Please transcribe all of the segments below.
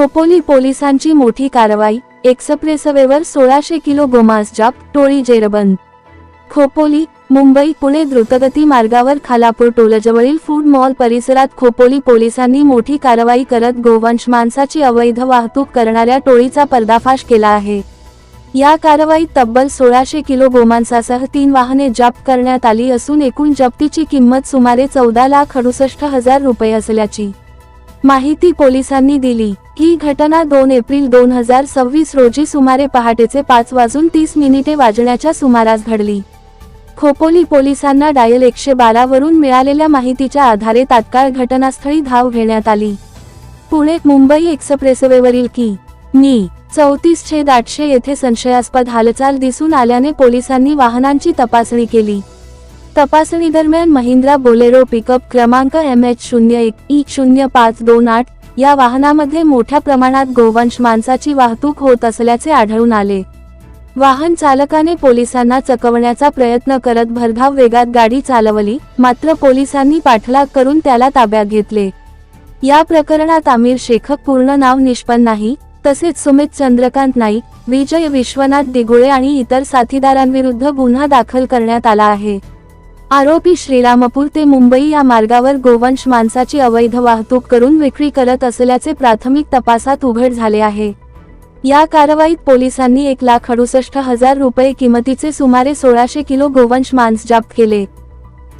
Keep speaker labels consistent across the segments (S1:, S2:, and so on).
S1: खोपोली पोलिसांची मोठी कारवाई, एक्सप्रेसवेवर 1600 किलो गोमांस जप्त, टोळी जेरबंद। खोपोली, मुंबई पुणे द्रुतगती मार्गावर खालापूर टोलजवळील फूड मॉल परिसरात खोपोली पोलिसांनी मोठी कारवाई करत गोवंश मांसाची अवैध वाहतूक करणाऱ्या टोळीचा पर्दाफाश केला आहे। या कारवाईत तब्बल 1600 किलो गोमांसासह 3 वाहने जप्त करण्यात आली असून एकूण जप्तीची किंमत सुमारे 14,68,000 रुपये असल्याची माहिती पोलिसांनी दिली। ही घटना 2 एप्रिल 2026 रोजी सुमारे पहाटेचे 5:30 वाजण्याच्या सुमारास घडली। खोपोली पोलिसांना डायल 112 वरून मिळालेल्या माहितीच्या आधारे तात्काळ घटनास्थळी धाव घेण्यात आली। पुणे मुंबई एक्सप्रेसवेवरील कि.मी. 34/800 येथे संशयास्पद हालचाल दिसून आल्याने पोलिसांनी वाहनांची तपासणी केली। तपासणी दरम्यान महिंद्रा बोलेरो पिकअप क्रमांक MH01E0528 या वाहनामध्ये मोठ्या प्रमाणात गोवंश मांसाची वाहतूक होत असल्याचे आढळून आले। वाहन चालकाने पोलिसांना चकवण्याचा प्रयत्न करत भरधाव वेगात गाडी चालवली, मात्र पोलिसांनी पाठलाग करून त्याला ताब्यात घेतले। या प्रकरणात आमिर शेख पूर्ण नाव निष्पन्न नाही, तसेच सुमित चंद्रकांत नाईक, विजय विश्वनाथ दिगुळे आणि इतर साथीदारांविरुद्ध गुन्हा दाखल करण्यात आला आहे। आरोपी श्रीरामपूर ते मुंबई या मार्गावर गोवंश मांसाची अवैध वाहतूक करून विक्री करत असल्याचे प्राथमिक तपासात उघड झाले आहे। या कारवाईत पोलिसांनी 1,68,000 रुपये किमतीचे सुमारे 1600 किलो गोवंश मांस जप्त केले।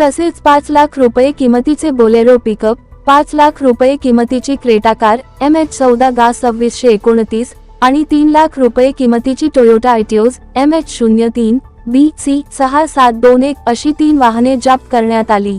S1: तसेच 5 लाख रुपये किमतीचे बोलेरो पिकअप, 5 लाख रुपये किमतीची क्रेटा कार MH14G2629 आणि 3 लाख रुपये किमतीची टोयोटा आयटिओज MH03BC6721 अशी 3 वाहने जप्त करण्यात आली।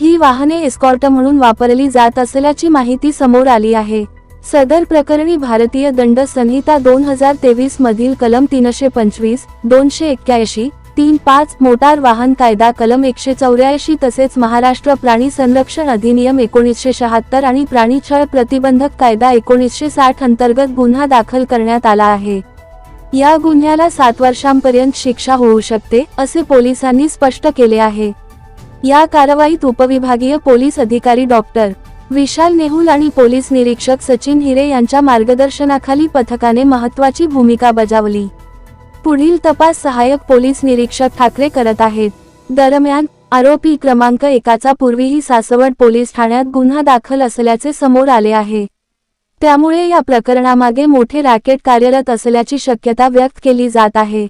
S1: ही वाहने एस्कॉर्ट म्हणून वापरली जात असल्याची माहिती समोर आली आहे। सदर प्रकरणी भारतीय दंड संहिता 2023 मधील कलम 325, 281, 35, मोटार वाहन कायदा कलम 184 तसेच महाराष्ट्र प्राणी संरक्षण अधिनियम 1976 आणि प्राणी छळ प्रतिबंधक कायदा 1960 अंतर्गत गुन्हा दाखल करण्यात आला आहे। या गुन्ह्याला 7 वर्षांपर्यंत शिक्षा होऊ शकते, असे पोलिसांनी स्पष्ट केले आहे। या कारवाईत उपविभागीय पोलीस अधिकारी डॉक्टर विशाल नेहुल आणि पोलीस निरीक्षक सचिन हिरे यांच्या मार्गदर्शनाखाली पथकाने महत्त्वाची भूमिका बजावली। पुढील तपास सहाय्यक पोलीस निरीक्षक ठाकरे करत आहेत। दरम्यान, आरोपी क्रमांक 1चा पूर्वीही सासवड पोलीस ठाण्यात गुन्हा दाखल असल्याचे समोर आले आहे। त्यामुळे या प्रकरणामागे मोठे रॅकेट कार्यरत असल्याची शक्यता व्यक्त केली जात आहे।